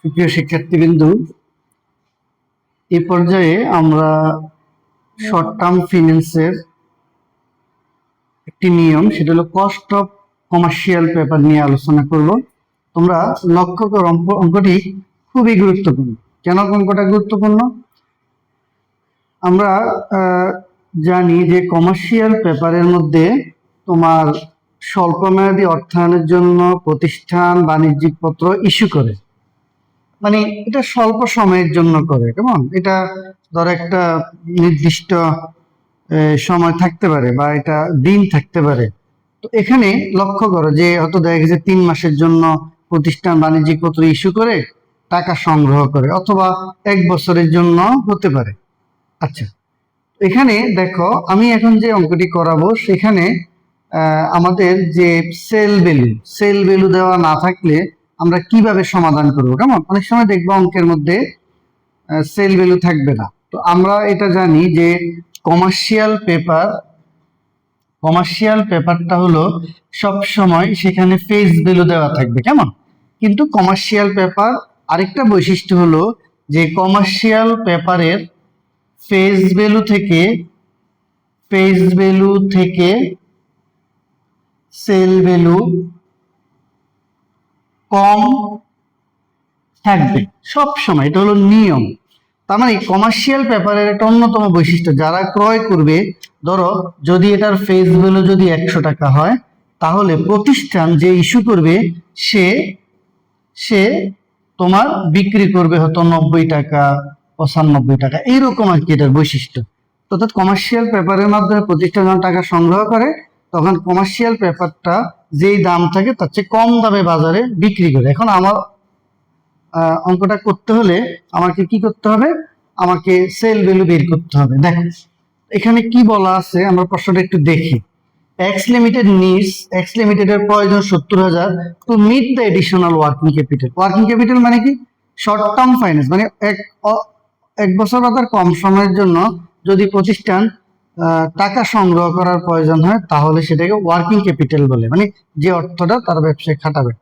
প্রিয় শিক্ষার্থীবৃন্দু, এই পর্যায়ে আমরা শর্ট টার্ম ফিন্যান্সের একটি নিয়ম, সেটা হলো কস্ট অফ কমার্শিয়াল পেপার নিয়ে আলোচনা করব। তোমরা লক্ষ্য করো, অঙ্কটি খুবই গুরুত্বপূর্ণ। কেন অঙ্কটা গুরুত্বপূর্ণ? আমরা জানি যে কমার্শিয়াল পেপারের মধ্যে তোমার স্বল্পমেয়াদী অর্থায়নের জন্য প্রতিষ্ঠান বাণিজ্যিক পত্র ইস্যু করে, মানে এটা স্বল্প সময়ের জন্য করে। কেমন? এটা ধর একটা নির্দিষ্ট সময় থাকতে পারে বা এটা দিন থাকতে পারে। তো এখানে লক্ষ্য করো যে হয়তো দেখা গেছে 3 মাসের জন্য প্রতিষ্ঠান বাণিজ্যিক পত্র ইস্যু করে টাকা সংগ্রহ করে, অথবা 1 বছরের জন্য হতে পারে। আচ্ছা, এখানে দেখো আমি এখন যে অঙ্কটি করাবো সেখানে আমাদের যে সেল ভ্যালু দেওয়া না থাকলে আমরা কিভাবে সমাধান করবো। কেমন? অনেক সময় দেখবো অঙ্কের মধ্যে সেল ভ্যালু থাকবে না। তো আমরা এটা জানি যে কমার্শিয়াল পেপারটা হলো সব সময় সেখানে ফেস ভ্যালু দেওয়া থাকবে। কেমন? কিন্তু কমার্শিয়াল পেপার আরেকটা বৈশিষ্ট্য হলো যে কমার্শিয়াল পেপারের ফেস ভ্যালু থেকে সেল ভ্যালু কম থাকবে সব সময়, এটা হলো নিয়ম। তার মানে কমার্শিয়াল পেপারের একটা অন্যতম বৈশিষ্ট্য, যারা ক্রয় করবে, ধরো যদি এটার ফেস ভ্যালু যদি 100 টাকা হয়, তাহলে প্রতিষ্ঠান যে ইস্যু করবে সে তোমার বিক্রি করবে হয়তো 90 টাকা, 95 টাকা, এইরকম আর কি এটার বৈশিষ্ট্য। অর্থাৎ কমার্শিয়াল পেপারের মাধ্যমে প্রতিষ্ঠান যখন টাকা সংগ্রহ করে, তখন কমার্শিয়াল পেপারটা যেই দাম থাকে তার চেয়ে কম দামে বাজারে বিক্রি করে। এখন আমার অঙ্কটা করতে হলে আমাকে কি করতে হবে? আমাকে সেল ভ্যালু বের করতে হবে। দেখো এখানে কি বলা আছে, আমরা প্রশ্নটা একটু দেখি। এক্স লিমিটেডের প্রয়োজন 70,000 to meet the additional working capital. Working capital মানে কি? শর্ট টার্ম ফাইন্যান্স, মানে এক বছর বা তার কম সময়ের জন্য যদি প্রতিষ্ঠান টাকা সংগ্রহ করার প্রয়োজন হয়, তাহলে সেটাকে ওয়ার্কিং ক্যাপিটাল বলে, মানে যে অর্থটা তারা ব্যবসায় খাটাবে।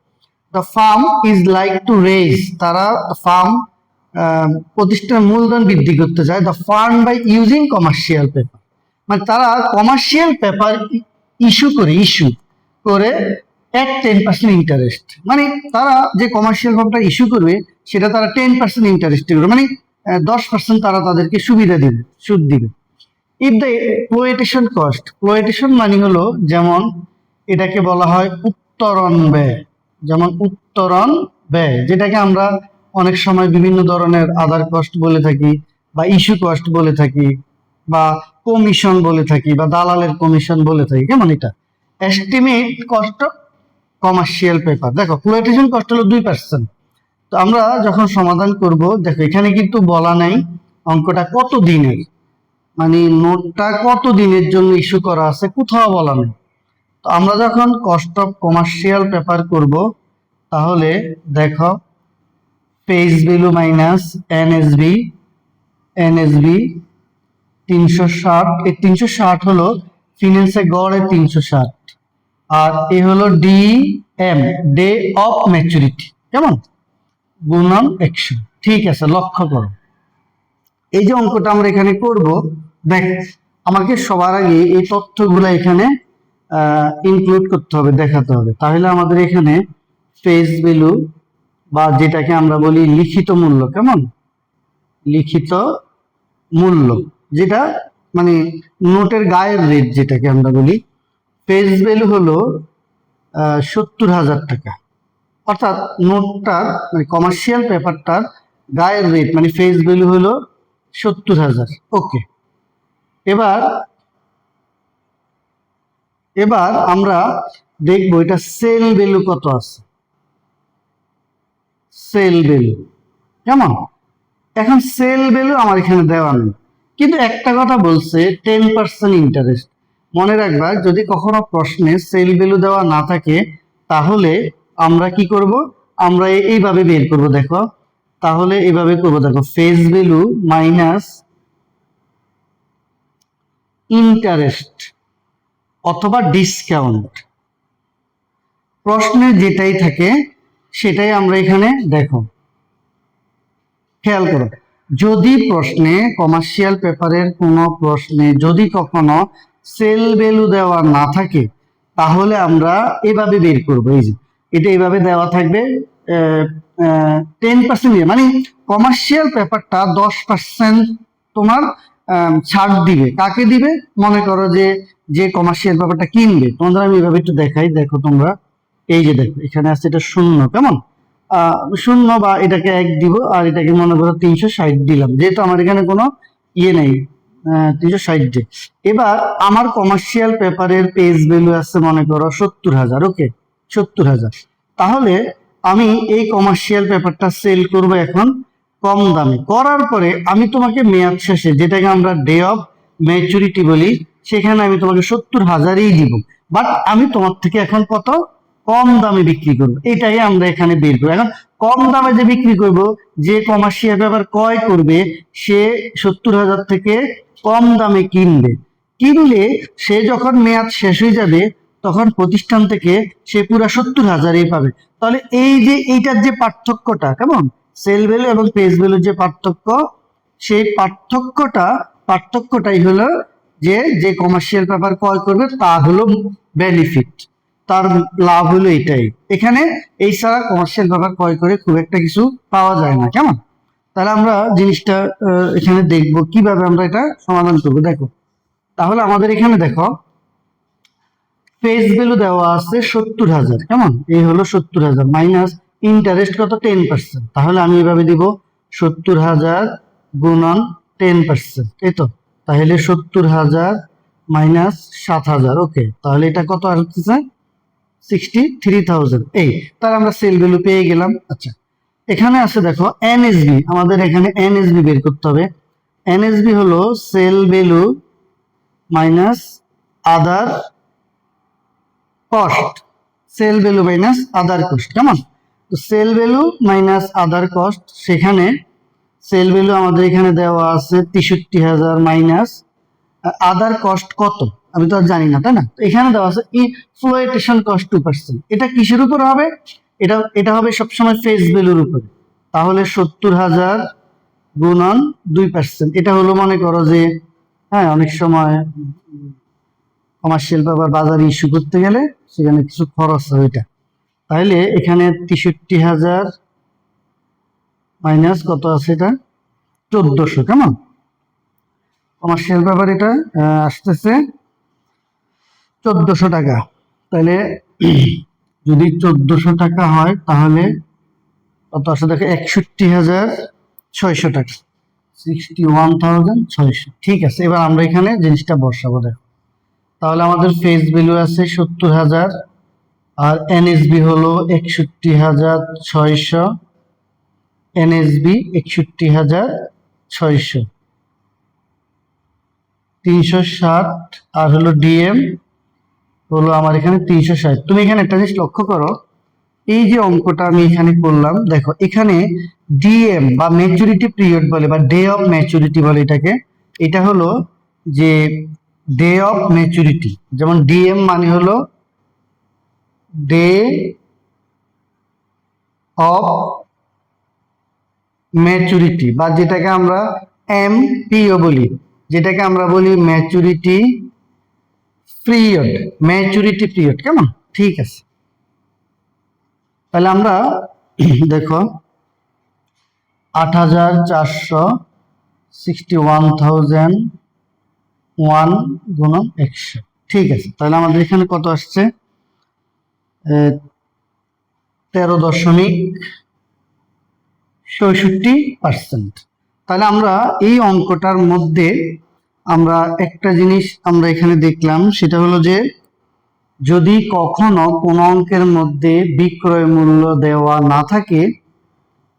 The firm is like to raise, তারা ফার্ম প্রতিষ্ঠান মূলধন বৃদ্ধি করতে চায়। The firm by using commercial paper, মানে তারা কমার্শিয়াল পেপার ইস্যু করে এক 10% ইন্টারেস্ট, মানে তারা যে কমার্শিয়াল পেপারটা ইস্যু করবে সেটা তারা 10% ইন্টারেস্ট করবে, মানে 10% তারা তাদেরকে সুদ দিবে। ইফ দ্য প্লোয়েটেশন মানে হলো, যেমন এটাকে বলা হয় উত্তরণ ব্যয়, যেটাকে আমরা অনেক সময় বিভিন্ন ধরনের আদার কস্ট বলে থাকি, বা ইস্যু কস্ট বলে থাকি, বা কমিশন বলে থাকি, বা দালালের কমিশন বলে থাকি। কেমন? এটা estimate cost of commercial paper. দেখো প্লোয়েটেশন কস্ট হলো 2%। তো আমরা যখন সমাধান করব, দেখো এখানে কিন্তু বলা নাই অঙ্কটা কত দিনের, মানে নোটটা কত দিনের জন্য ইস্যু করা আছে, কোথাও বলা নেই। তো আমরা যখন কস্ট অফ কমার্শিয়াল পেপার করব, তাহলে দেখো ফেস ভ্যালু মাইনাস এনএসবি 360, এই 360 হলো ফিন্যান্সে গড়ে 360, আর এ হলো ডিএম, ডে অফ ম্যাচুরিটি। কেমন? গুণন 100। ঠিক আছে, লক্ষ্য করো এই যে অঙ্কটা আমরা এখানে করব, দেখ আমাকে সবার আগে এই তথ্যগুলো এখানে ইনক্লুড করতে হবে, দেখাতে হবে। তাহলে আমাদের এখানে ফেস ভ্যালু, বা যেটাকে আমরা বলি লিখিত মূল্য, কেমন? লিখিত মূল্য, যেটা মানে নোটের গায়ের রেট, যেটাকে আমরা বলি, ফেস ভ্যালু হলো 70,000 টাকা। অর্থাৎ নোটটার মানে কমার্শিয়াল পেপারটার গায়ের রেট মানে ফেস ভ্যালু হলো 70,000। ওকে, এবার আমরা দেখবো এটা সেল ভ্যালু কত আছে। সেল ভ্যালু কেমন? এখন সেল ভ্যালু আমার এখানে দেওয়া নেই, কিন্তু একটা কথা বলছে 10% ইন্টারেস্ট। মনে রাখবা, যদি কখনো প্রশ্নে সেল ভ্যালু দেওয়া না থাকে, তাহলে আমরা কি করব? আমরা এইভাবে বের করব। দেখো তাহলে এইভাবে করব, দেখো ফেস ভ্যালু মাইনাস ইন্টারেস্ট অথবা ডিসকাউন্ট, প্রশ্নে যেটাই থাকে সেটাই আমরা এখানে দেখো খেয়াল করো, যদি প্রশ্নে কমার্শিয়াল পেপারের কোনো প্রশ্নে যদি কখনো সেল ভ্যালু দেওয়া না থাকে তাহলে আমরা এভাবে বের করবো। এই যে এটা এইভাবে দেওয়া থাকবে 10%, মানে কমার্শিয়াল পেপারটা 10% তোমার ছাড় দিবে। কাকে দিবে? মনে করো যে যে কমার্শিয়াল পেপারটা কিনবে। তোমাদের আমি এভাবে একটু দেখাই, দেখো তোমরা, এই যে দেখো এখানে আছে এটা শূন্য, কেমন শূন্য, বা এটাকে 1 দিব আর এটাকে মনে করো 360 দিলাম, যেহেতু আমার এখানে কোনো ইয়ে নেই 360 এবার আমার কমার্শিয়াল পেপারের পেজ ভ্যালু আছে মনে করো 70,000। ওকে, 70,000। তাহলে আমি এই কমার্শিয়াল পেপারটা সেল করব এখন কম দামে। করার পরে আমি তোমাকে মেয়াদ শেষে, যেটাকে আমরা ডে অফ ম্যাচুরিটি বলি, সেখানে আমি তোমাকে 70,000ই দিব। বাট আমি তোমার থেকে এখন কত কম দামে বিক্রি করবো, এটাই আমরা এখানে বের করবো। এখন কম দামে যে বিক্রি করব, যে কমার্শিয়াল পেপার ক্রয় করবে সে 70,000 থেকে কম দামে কিনবে। কিনলে সে যখন মেয়াদ শেষ হয়ে যাবে তখন প্রতিষ্ঠান থেকে সে পুরা 70,000ই পাবে। তাহলে এই যে এইটার যে পার্থক্যটা, কেমন সেল ভ্যালু এবং পেজ ভ্যালুর যে পার্থক্য, সেই পার্থক্যটাই হলো যে যে কমার্শিয়াল পেপার ক্রয় করবে তা হলো বেনিফিট, তার লাভ হলো এটাই। এখানে এই ছাড়া কমার্শিয়াল পেপার ক্রয় করে খুব একটা কিছু পাওয়া যায় না, কেমন। তাহলে আমরা জিনিসটা এখানে দেখবো কিভাবে আমরা এটা সমাধান করবো। দেখো, তাহলে আমাদের এখানে দেখো ফেস ভ্যালু দেওয়া আছে 70,000, কেমন, এই হলো 70,000 মাইনাস ইন্টারেস্ট কত 10%। তাহলে আমি এভাবে দিব 70,000 গুণন 10%, এই তো। তাহলে 70,000 মাইনাস 7,000। ওকে, তাহলে এটা কত আসতেছে 63,000। এই তাহলে আমরা সেল ভ্যালু পেয়ে গেলাম। আচ্ছা, এখানে আছে দেখো এনএসবি, আমাদের এখানে এনএসবি বের করতে হবে। এনএসবি হলো সেল ভ্যালু মাইনাস আদার কস্ট, সেল ভ্যালু মাইনাস আদার কস্ট, কেমন। তো সেল ভ্যালু মাইনাস আদার কস্ট, সেখানে সেল ভ্যালু আমাদের এখানে দেওয়া আছে 63,000 মাইনাস আদার কস্ট কত আমি তো আর জানি না, তাই না। তো এখানে দেওয়া আছে ফ্লোটেশন কস্ট 2%। এটা কিসের উপর হবে? এটা হবে সবসময় ফেস ভ্যালুর উপরে। তাহলে 70,000 গুণন 2%, এটা হলো মনে করো যে হ্যাঁ অনেক সময় কমার্শিয়াল পেপার বাজারে ইস্যু করতে গেলে সেখানে কিছু খরচ হয় ওইটা। তাহলে এখানে 63,000 মাইনাস কত আছে, এটা 1400, কেমন। কমার্শিয়াল পেপার এটা আসতেছে 1400 টাকা। তাহলে যদি 1400 টাকা হয় তাহলে কত আসে দেখো 61,600 টাকা, 61,600। ঠিক আছে, এবার আমরা এখানে জিনিসটা বসাবো। দেখো, তাহলে আমাদের ফেস ভ্যালু আছে 70,000 আর এনএসবি হলো 61,600, এনএসবি 61,600, 360 আর হলো ডিএম হলো আমার এখানে 360। তুমি এখানে একটা জিনিস লক্ষ্য করো, এই যে অঙ্কটা আমি এখানে করলাম, দেখো এখানে ডিএম বা ম্যাচুরিটি পিরিয়ড বলে বা ডে অফ ম্যাচুরিটি বলে এটাকে। এটা হলো যে ডে অফ ম্যাচুরিটি, যেমন ডিএম মানে হলো ডে অফ ম্যাচুরিটি, বা যেটাকে আমরা এমপিও বলি, যেটাকে আমরা বলি ম্যাচুরিটি পিরিয়ড, ম্যাচুরিটি পিরিয়ড, কেমন। ঠিক আছে, তাহলে আমরা দেখো 8,400, 61,001 গুণন 100। ঠিক আছে, তাহলে আমাদের এখানে কত আসছে 13.67%। তাহলে আমরা এই অঙ্কটার মধ্যে আমরা একটা জিনিস আমরা এখানে দেখলাম, সেটা হলো যে যদি কখনো কোনো অঙ্কের মধ্যে বিক্রয় মূল্য দেওয়া না থাকে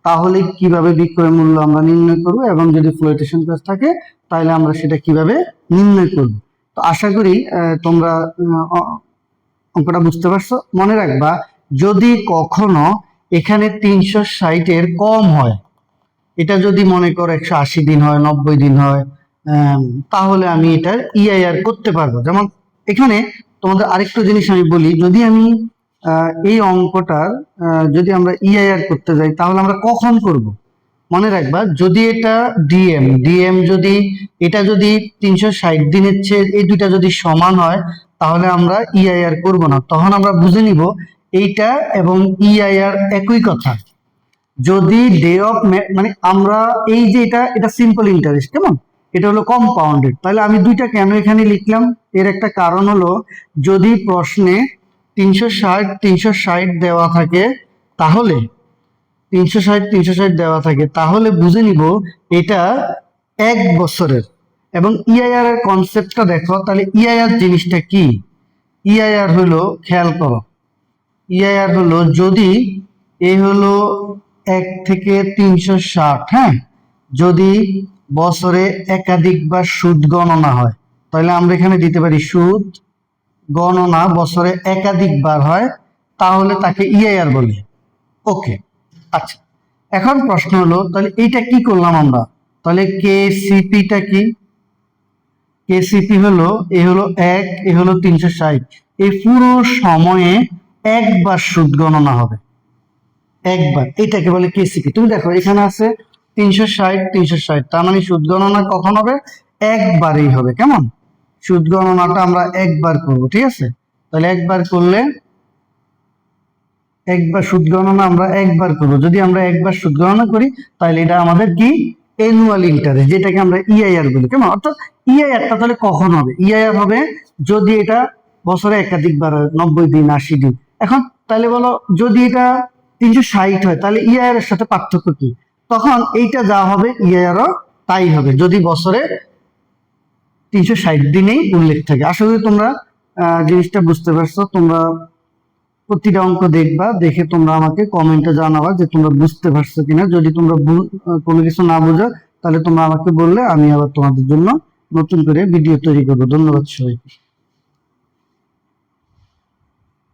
তাহলে কিভাবে বিক্রয় মূল্য আমরা নির্ণয় করব, এবং যদি ফ্লোটেশন কস্ট থাকে তাহলে আমরা সেটা কিভাবে নির্ণয় করব। তো আশা করি তোমরা অঙ্কটা বুঝতে পারছো। মনে রাখবা, যদি কখনো এখানে 360-এর কম হয়, এটা যদি মনে করো 180 দিন হয়, 90 দিন হয়, তাহলে আমি এটার ইআইআর করতে পারবো। যেমন এখানে তোমাদের আরেকটা জিনিস আমি বলি, যদি আমি এই অঙ্কটার যদি আমরা ইআইআর করতে যাই তাহলে আমরা কখন করব? মনে রাখবা যদি এটা ডিএম যদি এটা যদি 360 দিনের চেয়ে এই দুইটা যদি সমান হয় তাহলে আমরা ইআইআর করব না, তখন আমরা বুঝে নিব এইটা এবং ইআইআর একই কথা। যদি ডে অফ মানে আমরা এই যে এটা সিম্পল ইন্টারেস্ট, কেমন, এটা হলো কম্পাউন্ডেড, তাহলে আমি দুইটা কেন এখানে লিখলাম, এর একটা কারণ হলো যদি প্রশ্নে 360 দেওয়া থাকে তাহলে 360 দেওয়া থাকে তাহলে বুঝে নিব এটা 1 বছরের। এবং ইআইআর এর কনসেপ্টটা দেখো, তাহলে ইআইআর জিনিসটা কি? ইআইআর হলো, খেয়াল করো, ইআইআর হলো যদি এ হলো 1 থেকে 360, হ্যাঁ, যদি বছরে একাধিকবার সুদ গণনা হয় তাহলে আমরা এখানে দিতে পারি সুদ গণনা বছরে একাধিকবার হয় তাহলে তাকে ইআইআর বলে। ওকে, আচ্ছা, এখন প্রশ্ন হলো তাহলে এইটা কি করলাম আমরা, তাহলে কেসিপিটা কি? কেসিপি হলো এ হলো 1, এ হলো 360, এই পুরো সময়ে একবার সুদ গণনা হবে, একবার, এটাকে বলে কেসিপি। তুমি দেখো এখানে আছে 360, তার মানে সুদ গণনা কখন হবে? একবারই হবে, কেমন, সুদ গণনাটা আমরা একবার করব, ঠিক আছে? তাহলে একবার করলে একবার সুদ গণনা আমরা একবার করব, যদি আমরা একবার সুদ গণনা করি তাহলে এটা আমাদের কি, অ্যানুয়াল ইন্টারেস্ট, যেটাকে আমরা ইআইআর বলি, কেমন? অর্থাৎ ইআইআরটা তাহলে কখন হবে? ইআইআর হবে যদি এটা বছরে একাধিকবার হয়, 90 দিন, 80 দিন। এখন তাহলে বলো যদি এটা 360 হয় তাহলে ইআইআর এর সাথে পার্থক্য কি? তখন এইটা যা হবে ইআইআরও তাই হবে যদি বছরে 360 দিনেই উল্লেখ থাকে। আশা করি তোমরা জিনিসটা বুঝতে পারছো। তোমরা প্রতিটা অঙ্ক দেখবা, দেখে তোমরা আমাকে কমেন্টে জানাবা যে তোমরা বুঝতে পারছো কিনা। যদি তোমরা কোনো কিছু না বুঝো তাহলে তোমরা আমাকে বললে আমি আবার তোমাদের জন্য নতুন করে ভিডিও তৈরি করবো। ধন্যবাদ সবাইকে।